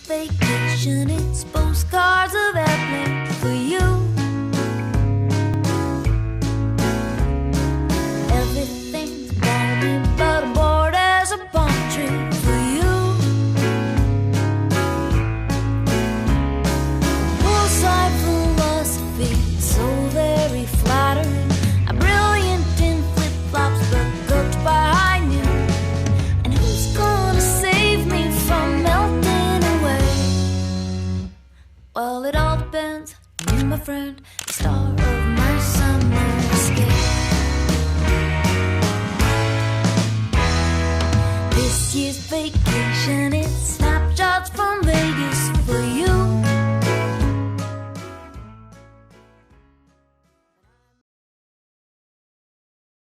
vacation, it's postcards of airplanes for you. Everything's balmy but aboard as a palm tree for you. Poolside philosophy, so very flattering. I'm brilliant in flip-flops but cooked by high noon. And who's gonna save me from melting away? Well, it all depends on you, my friend.